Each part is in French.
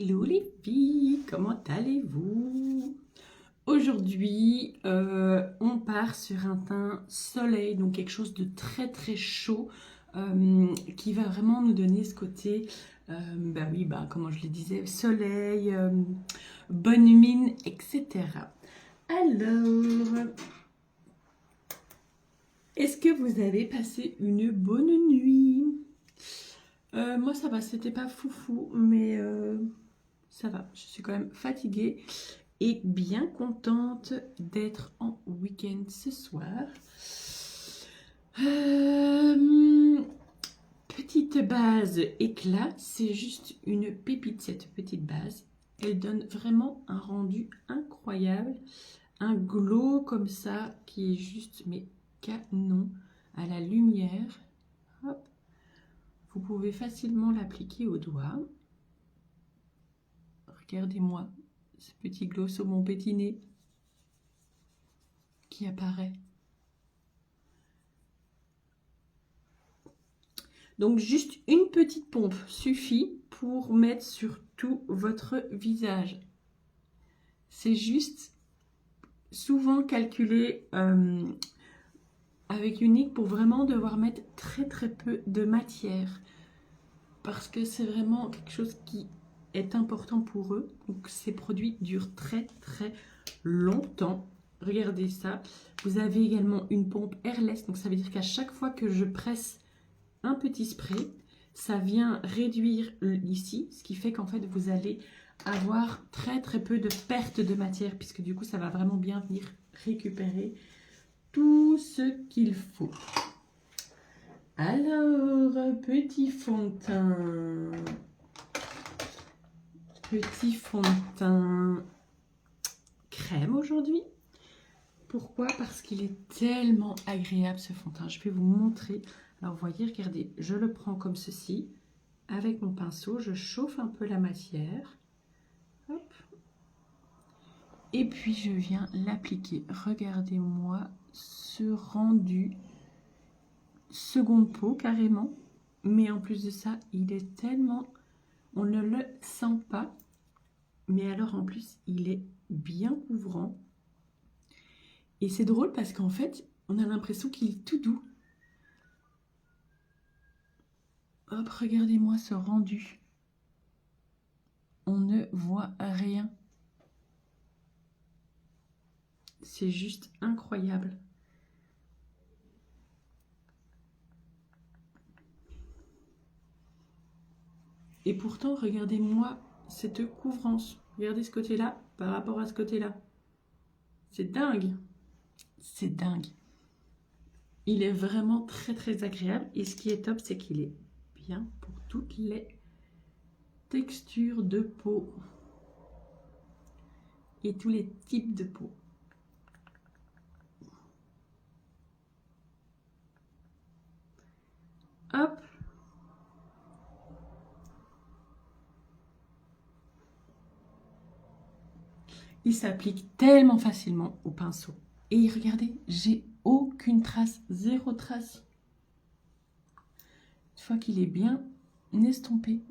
Hello les filles, comment allez-vous? Aujourd'hui, on part sur un teint soleil, donc quelque chose de très très chaud qui va vraiment nous donner ce côté, bah oui, bah, comment je le disais, soleil, bonne mine, etc. Alors, est-ce que vous avez passé une bonne nuit? Moi ça va, c'était pas foufou, mais ça va, je suis quand même fatiguée et bien contente d'être en week-end ce soir. Euh, Petite base éclat, c'est juste une pépite cette petite base. Elle donne vraiment un rendu incroyable, un glow comme ça qui est juste mais canon à la lumière. Hop. Vous pouvez facilement l'appliquer au doigt. Regardez-moi ce petit glow sur mon petit nez qui apparaît. Donc juste une petite pompe suffit pour mettre sur tout votre visage. C'est juste souvent calculé avec Unique pour vraiment devoir mettre très très peu de matière. Parce que c'est vraiment quelque chose qui est important pour eux. Donc ces produits durent très très longtemps. Regardez ça. Vous avez également une pompe airless. Donc ça veut dire qu'à chaque fois que je presse un petit spray, ça vient réduire ici, ce qui fait qu'en fait vous allez avoir très très peu de perte de matière, puisque du coup ça va vraiment bien venir récupérer tout ce qu'il faut. Alors, petit fond de teint crème aujourd'hui. Pourquoi? Parce qu'il est tellement agréable ce fond de teint. Je vais vous montrer. Alors vous voyez, regardez, je le prends comme ceci. Avec mon pinceau, je chauffe un peu la matière. Hop. Et puis je viens l'appliquer. Regardez-moi ce rendu seconde peau carrément. Mais en plus de ça, il est tellement... On ne le sent pas. Mais alors en plus, il est bien couvrant. Et c'est drôle parce qu'en fait, on a l'impression qu'il est tout doux. Hop, regardez-moi ce rendu. On ne voit rien. C'est juste incroyable. Et pourtant, regardez-moi cette couvrance. Regardez ce côté-là par rapport à ce côté-là. C'est dingue. C'est dingue. Il est vraiment très très agréable. Et ce qui est top, c'est qu'il est bien pour toutes les textures de peau. Et tous les types de peau. Hop. Il s'applique tellement facilement au pinceau. Et regardez, j'ai aucune trace, zéro trace. Une fois qu'il est bien estompé,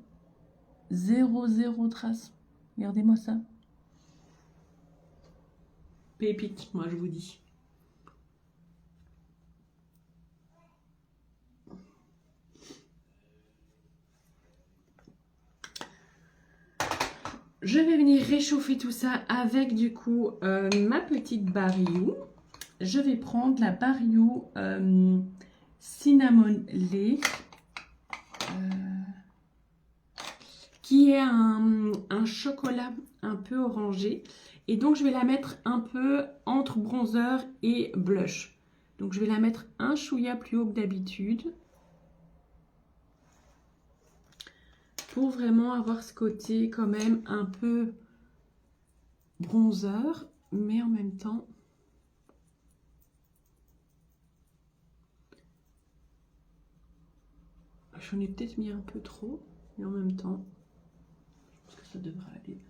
zéro trace. Regardez-moi ça. Pépite, moi je vous dis. Je vais venir réchauffer tout ça avec du coup ma petite Bariou. Je vais prendre la Bariou Cinnamon Lait qui est un chocolat un peu orangé. Et donc je vais la mettre un peu entre bronzer et blush. Donc je vais la mettre un chouïa plus haut que d'habitude. Pour vraiment avoir ce côté quand même un peu bronzer, mais en même temps j'en ai peut-être mis un peu trop, mais en même temps je pense que ça devrait aller.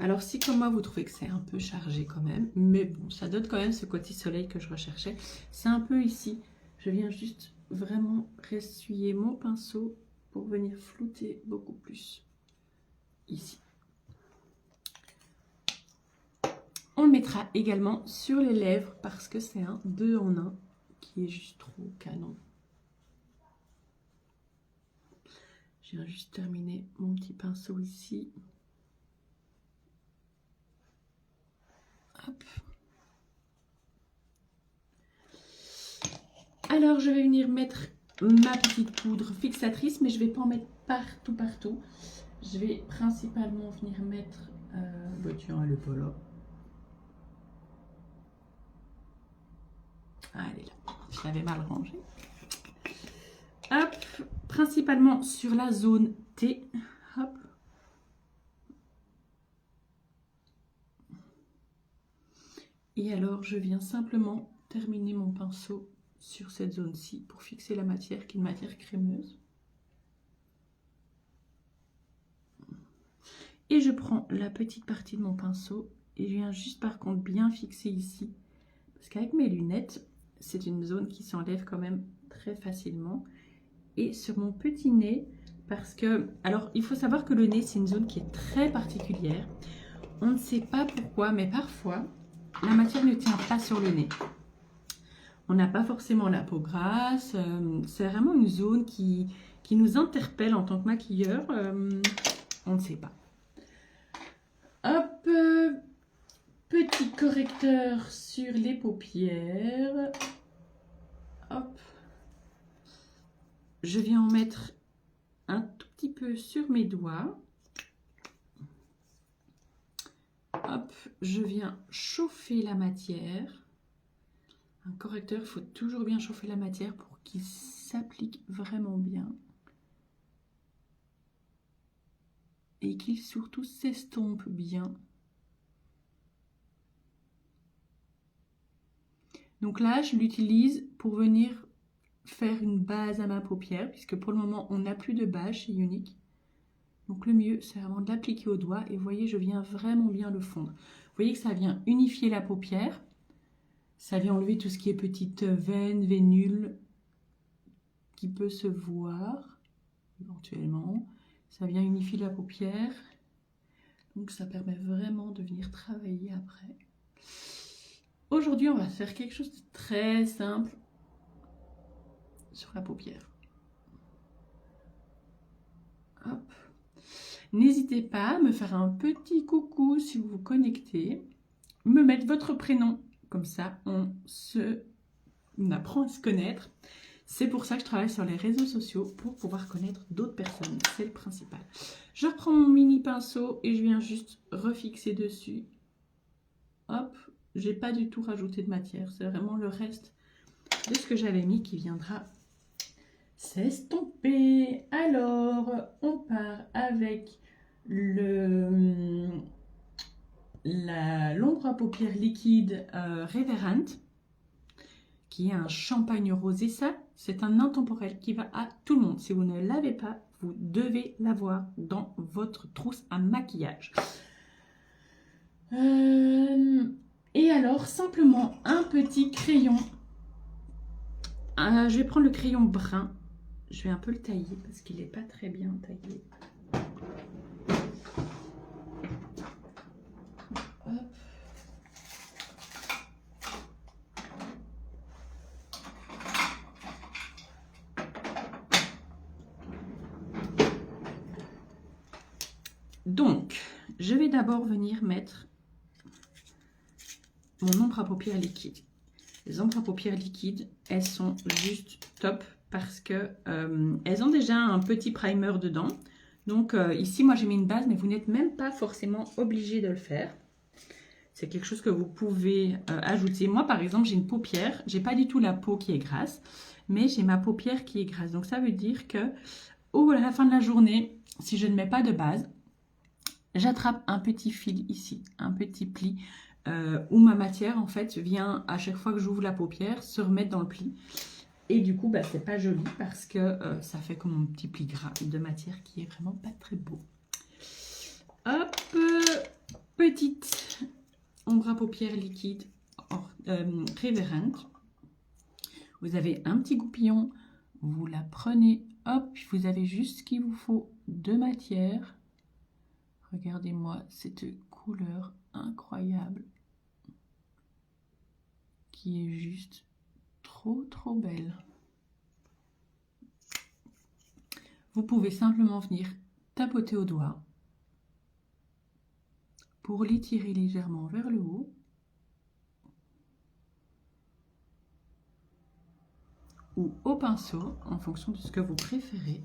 Alors si comme moi vous trouvez que c'est un peu chargé quand même, mais bon, ça donne quand même ce côté soleil que je recherchais. C'est un peu ici, je viens juste vraiment ressuyer mon pinceau pour venir flouter beaucoup plus ici. On le mettra également sur les lèvres parce que c'est un 2 en 1 qui est juste trop canon. Je viens juste terminer mon petit pinceau ici. Hop. Alors je vais venir mettre ma petite poudre fixatrice, mais je ne vais pas en mettre partout. Je vais principalement venir mettre... bah tiens, elle est pas là. Ah, elle est là. Je l'avais mal rangée. Hop, principalement sur la zone T. Hop. Et alors, je viens simplement terminer mon pinceau sur cette zone-ci pour fixer la matière, qui est une matière crémeuse. Et je prends la petite partie de mon pinceau et je viens juste par contre bien fixer ici. Parce qu'avec mes lunettes, c'est une zone qui s'enlève quand même très facilement. Et sur mon petit nez, parce que... Alors, il faut savoir que le nez, c'est une zone qui est très particulière. On ne sait pas pourquoi, mais parfois, la matière ne tient pas sur le nez. On n'a pas forcément la peau grasse. C'est vraiment une zone qui nous interpelle en tant que maquilleur. On ne sait pas. Hop, petit correcteur sur les paupières. Hop. Je viens en mettre un tout petit peu sur mes doigts. Hop, je viens chauffer la matière. Un correcteur, il faut toujours bien chauffer la matière pour qu'il s'applique vraiment bien. Et qu'il surtout s'estompe bien. Donc là, je l'utilise pour venir faire une base à ma paupière, puisque pour le moment, on n'a plus de base chez Younique. Donc le mieux, c'est vraiment de l'appliquer au doigt. Et vous voyez, je viens vraiment bien le fondre. Vous voyez que ça vient unifier la paupière. Ça vient enlever tout ce qui est petite veine, vénule, qui peut se voir éventuellement. Ça vient unifier la paupière. Donc ça permet vraiment de venir travailler après. Aujourd'hui, on va faire quelque chose de très simple sur la paupière. Hop. N'hésitez pas à me faire un petit coucou si vous vous connectez. Me mettre votre prénom. Comme ça, on apprend à se connaître. C'est pour ça que je travaille sur les réseaux sociaux, pour pouvoir connaître d'autres personnes. C'est le principal. Je reprends mon mini pinceau et je viens juste refixer dessus. Hop, j'ai pas du tout rajouté de matière. C'est vraiment le reste de ce que j'avais mis qui viendra s'estomper. Alors, on part avec l'ombre à paupières liquide Reverent, qui est un champagne rosé. Ça, c'est un intemporel qui va à tout le monde. Si vous ne l'avez pas, vous devez l'avoir dans votre trousse à maquillage. Et alors, simplement un petit crayon. Je vais prendre le crayon brun. Je vais un peu le tailler parce qu'il n'est pas très bien taillé. Hop. Donc, je vais d'abord venir mettre mon ombre à paupières liquide. Les ombres à paupières liquides, elles sont juste top parce que elles ont déjà un petit primer dedans. Donc ici, moi j'ai mis une base, mais vous n'êtes même pas forcément obligé de le faire. C'est quelque chose que vous pouvez ajouter. Moi par exemple, j'ai une paupière, j'ai pas du tout la peau qui est grasse, mais j'ai ma paupière qui est grasse. Donc ça veut dire que à la fin de la journée, si je ne mets pas de base, j'attrape un petit fil ici, un petit pli. Où ma matière en fait vient à chaque fois que j'ouvre la paupière se remettre dans le pli et du coup bah, c'est pas joli parce que ça fait comme un petit pli gras de matière qui est vraiment pas très beau. Hop, petite ombre à paupières liquide Reverend. Vous avez un petit goupillon, vous la prenez, hop, vous avez juste ce qu'il vous faut de matière. Regardez-moi cette couleur incroyable qui est juste trop belle. Vous pouvez simplement venir tapoter au doigt pour l'étirer légèrement vers le haut. Ou au pinceau, en fonction de ce que vous préférez.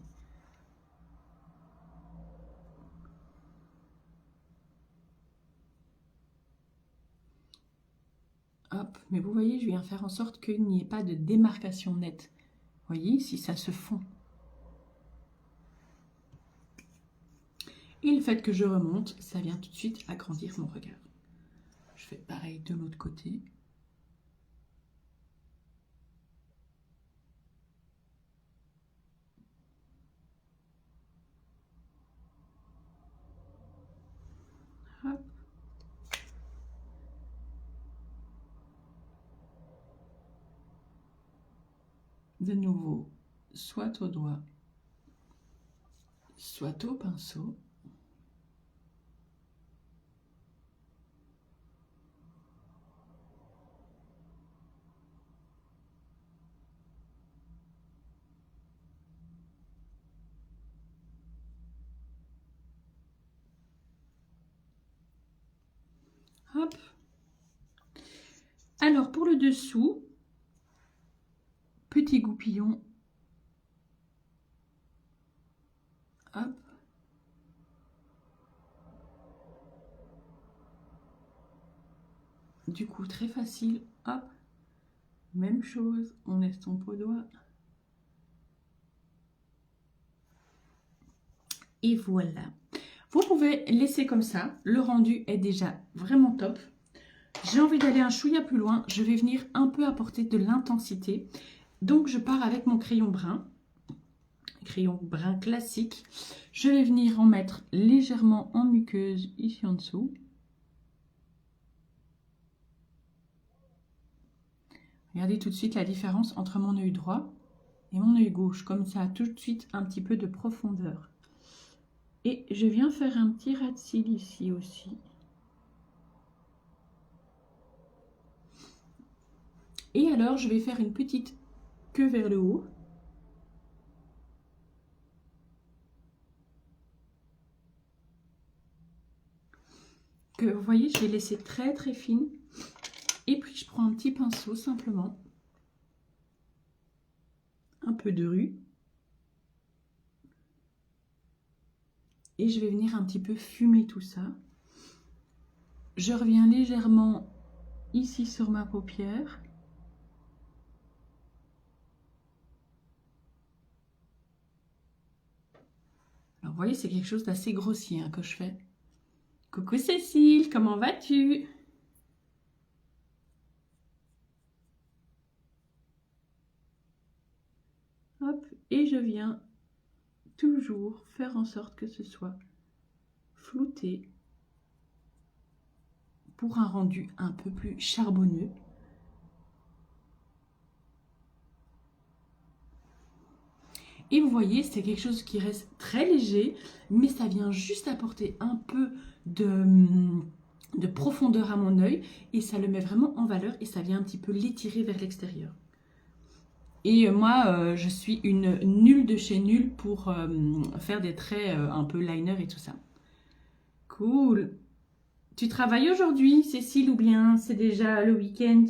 Hop, mais vous voyez, je viens faire en sorte qu'il n'y ait pas de démarcation nette. Vous voyez, si ça se fond. Et le fait que je remonte, ça vient tout de suite agrandir mon regard. Je fais pareil de l'autre côté. Hop. De nouveau, soit au doigt, soit au pinceau. Hop. Alors, pour le dessous, petit goupillon. Hop. Du coup, très facile. Hop. Même chose, on estompe au doigt. Et voilà. Vous pouvez laisser comme ça. Le rendu est déjà vraiment top. J'ai envie d'aller un chouïa plus loin. Je vais venir un peu apporter de l'intensité. Donc, je pars avec mon crayon brun. Crayon brun classique. Je vais venir en mettre légèrement en muqueuse ici en dessous. Regardez tout de suite la différence entre mon œil droit et mon œil gauche. Comme ça a tout de suite un petit peu de profondeur. Et je viens faire un petit ras de cils ici aussi. Et alors, je vais faire une petite queue vers le haut. Que vous voyez, je vais laisser très fine. Et puis, je prends un petit pinceau simplement. Un peu de rue. Et je vais venir un petit peu fumer tout ça. Je reviens légèrement ici sur ma paupière. Alors, vous voyez, c'est quelque chose d'assez grossier hein, que je fais. Coucou Cécile, comment vas-tu? Hop, et je viens toujours faire en sorte que ce soit flouté pour un rendu un peu plus charbonneux. Et vous voyez, c'est quelque chose qui reste très léger, mais ça vient juste apporter un peu de profondeur à mon œil et ça le met vraiment en valeur et ça vient un petit peu l'étirer vers l'extérieur. Et moi, je suis une nulle de chez nulle pour faire des traits un peu liner et tout ça. Cool. Tu travailles aujourd'hui, Cécile, ou bien c'est déjà le week-end?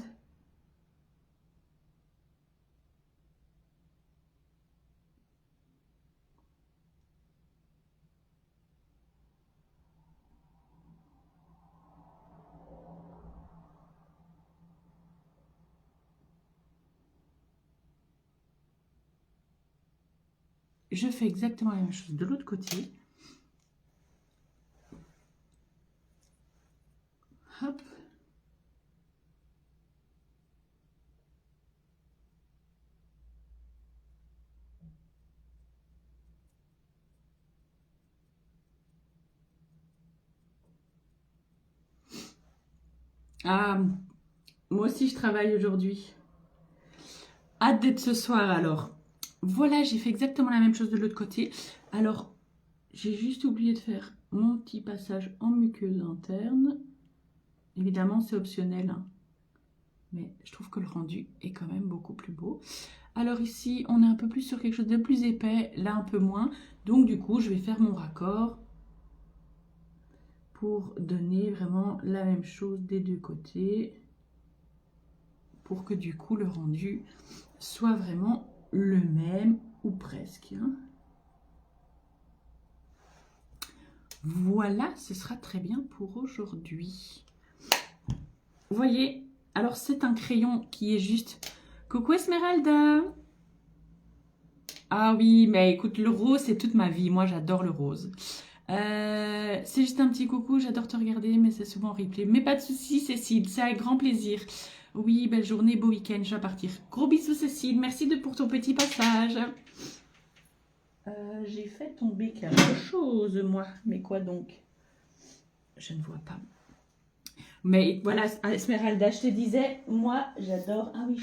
Je fais exactement la même chose de l'autre côté. Hop. Ah, moi aussi je travaille aujourd'hui. Hâte d'être ce soir alors. Voilà, j'ai fait exactement la même chose de l'autre côté. Alors, j'ai juste oublié de faire mon petit passage en muqueuse interne. Évidemment, c'est optionnel, hein, mais je trouve que le rendu est quand même beaucoup plus beau. Alors ici, on est un peu plus sur quelque chose de plus épais, là un peu moins. Donc du coup, je vais faire mon raccord pour donner vraiment la même chose des deux côtés. Pour que du coup, le rendu soit vraiment le même ou presque. Hein. Voilà, ce sera très bien pour aujourd'hui. Vous voyez, alors c'est un crayon qui est juste... Coucou Esmeralda! Ah oui, mais écoute, le rose, c'est toute ma vie. Moi, j'adore le rose. C'est juste un petit coucou, j'adore te regarder, mais c'est souvent en replay. Mais pas de soucis, Cécile, c'est avec grand plaisir. Oui, belle journée, beau week-end, je vais partir. Gros bisous, Cécile, merci pour ton petit passage. J'ai fait tomber quelque chose, moi. Mais quoi donc? Je ne vois pas. Mais voilà, Esmeralda, je te disais, moi, j'adore... Ah oui,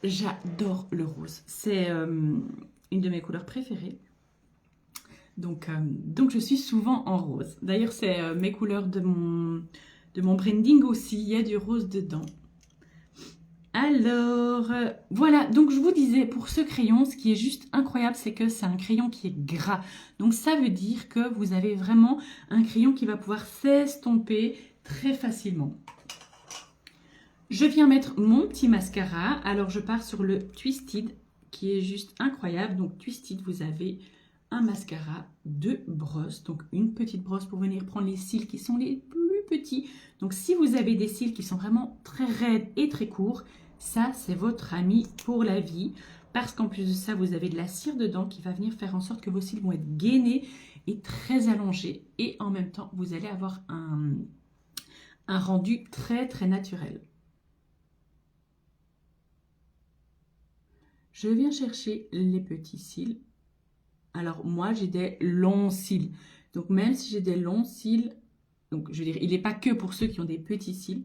j'adore le rose. C'est une de mes couleurs préférées. Donc je suis souvent en rose. D'ailleurs, c'est mes couleurs de mon branding aussi. Il y a du rose dedans. Alors, voilà. Donc, je vous disais, pour ce crayon, ce qui est juste incroyable, c'est que c'est un crayon qui est gras. Donc, ça veut dire que vous avez vraiment un crayon qui va pouvoir s'estomper très facilement. Je viens mettre mon petit mascara. Alors, je pars sur le Twisted, qui est juste incroyable. Donc, Twisted, vous avez un mascara de brosse. Donc, une petite brosse pour venir prendre les cils qui sont les plus petits. Donc, si vous avez des cils qui sont vraiment très raides et très courts, ça, c'est votre ami pour la vie. Parce qu'en plus de ça, vous avez de la cire dedans qui va venir faire en sorte que vos cils vont être gainés et très allongés. Et en même temps, vous allez avoir un rendu très, très naturel. Je viens chercher les petits cils. Alors, moi, j'ai des longs cils. Donc, même si j'ai des longs cils, donc je veux dire, il n'est pas que pour ceux qui ont des petits cils.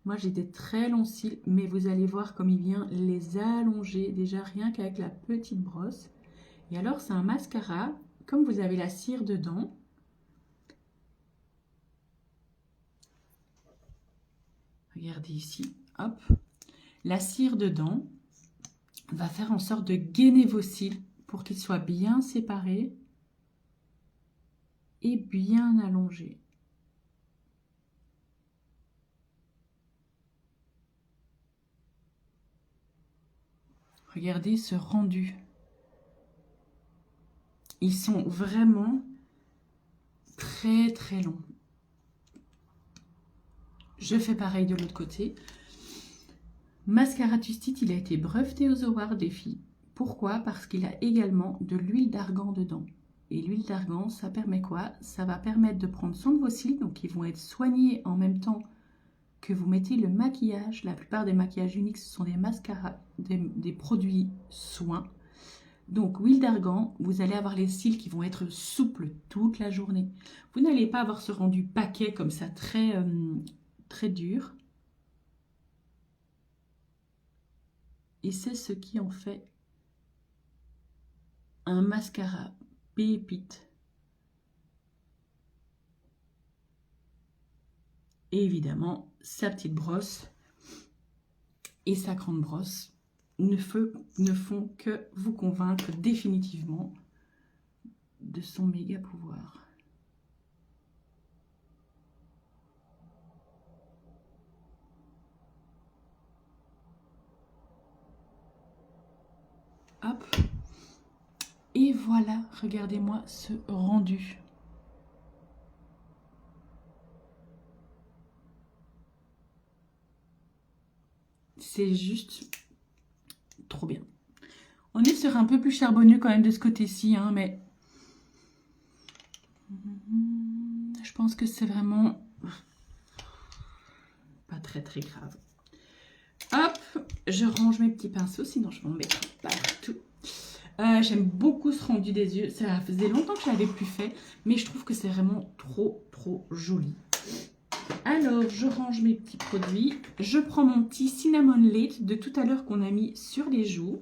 Moi, j'ai des très longs cils, mais vous allez voir comme il vient les allonger, déjà rien qu'avec la petite brosse. Et alors, c'est un mascara, comme vous avez la cire dedans. Regardez ici, hop. La cire dedans va faire en sorte de gainer vos cils pour qu'ils soient bien séparés et bien allongés. Regardez ce rendu. Ils sont vraiment très très longs. Je fais pareil de l'autre côté. Mascara Twisted, il a été breveté aux Awards des filles. Pourquoi? Parce qu'il a également de l'huile d'argan dedans. Et l'huile d'argan, ça permet quoi? Ça va permettre de prendre soin de vos cils, donc ils vont être soignés en même temps que vous mettez le maquillage. La plupart des maquillages uniques, ce sont des mascaras, des produits soins. Donc, huile d'argan, vous allez avoir les cils qui vont être souples toute la journée. Vous n'allez pas avoir ce rendu paquet comme ça, très, très dur. Et c'est ce qui en fait un mascara pépite. Et évidemment, sa petite brosse et sa grande brosse ne font que vous convaincre définitivement de son méga pouvoir. Hop. Et voilà, regardez-moi ce rendu. C'est juste trop bien. On est sur un peu plus charbonneux quand même de ce côté-ci, hein, mais je pense que c'est vraiment pas très très grave. Hop, je range mes petits pinceaux, sinon je m'en mets partout. J'aime beaucoup ce rendu des yeux. Ça faisait longtemps que je l'avais plus fait, mais je trouve que c'est vraiment trop trop joli. Alors, je range mes petits produits. Je prends mon petit cinnamon lait de tout à l'heure qu'on a mis sur les joues.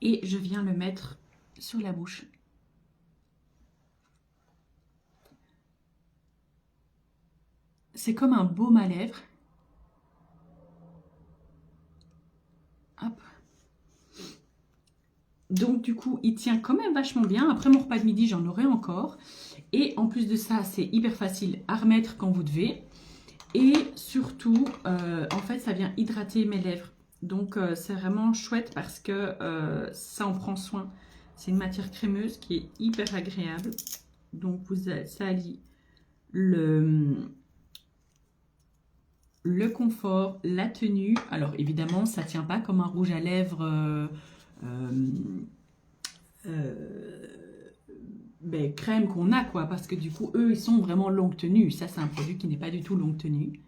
Et je viens le mettre sur la bouche. C'est comme un baume à lèvres. Hop. Donc du coup, il tient quand même vachement bien. Après mon repas de midi, j'en aurai encore. Et en plus de ça, c'est hyper facile à remettre quand vous devez. Et surtout, en fait, ça vient hydrater mes lèvres. Donc c'est vraiment chouette parce que ça en prend soin. C'est une matière crémeuse qui est hyper agréable. Donc ça allie le confort, la tenue. Alors évidemment, ça ne tient pas comme un rouge à lèvres crème qu'on a, quoi. Parce que du coup, eux, ils sont vraiment longue tenue. Ça, c'est un produit qui n'est pas du tout longue tenue.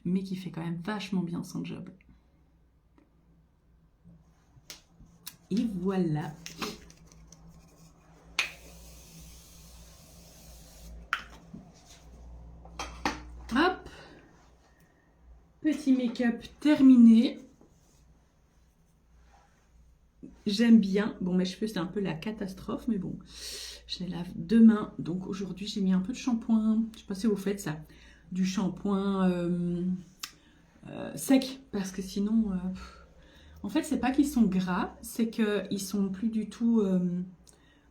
Mais qui fait quand même vachement bien son job. Et voilà. Hop. Petit make-up terminé. J'aime bien. Bon, mes cheveux, c'est un peu la catastrophe, mais bon, je les lave demain. Donc aujourd'hui, j'ai mis un peu de shampoing. Je sais pas si vous faites ça. Du shampoing sec. Parce que sinon, en fait, c'est pas qu'ils sont gras, c'est qu'ils sont plus du tout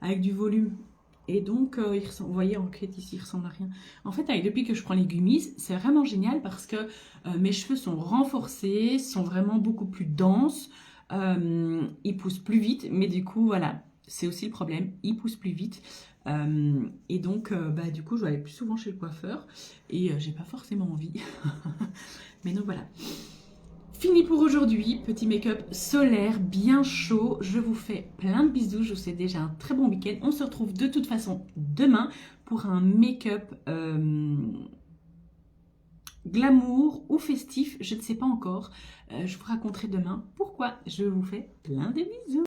avec du volume. Et donc, vous voyez, en fait, ici, il ressemble à rien. En fait, depuis que je prends les gummies, c'est vraiment génial parce que mes cheveux sont renforcés, sont vraiment beaucoup plus denses. Ils poussent plus vite, mais du coup, voilà, c'est aussi le problème. Ils poussent plus vite. Et donc, du coup, je vais aller plus souvent chez le coiffeur. Et j'ai pas forcément envie. Mais donc, voilà. Fini pour aujourd'hui, petit make-up solaire, bien chaud. Je vous fais plein de bisous, je vous souhaite déjà un très bon week-end. On se retrouve de toute façon demain pour un make-up glamour ou festif, je ne sais pas encore. Je vous raconterai demain pourquoi. Je vous fais plein de bisous.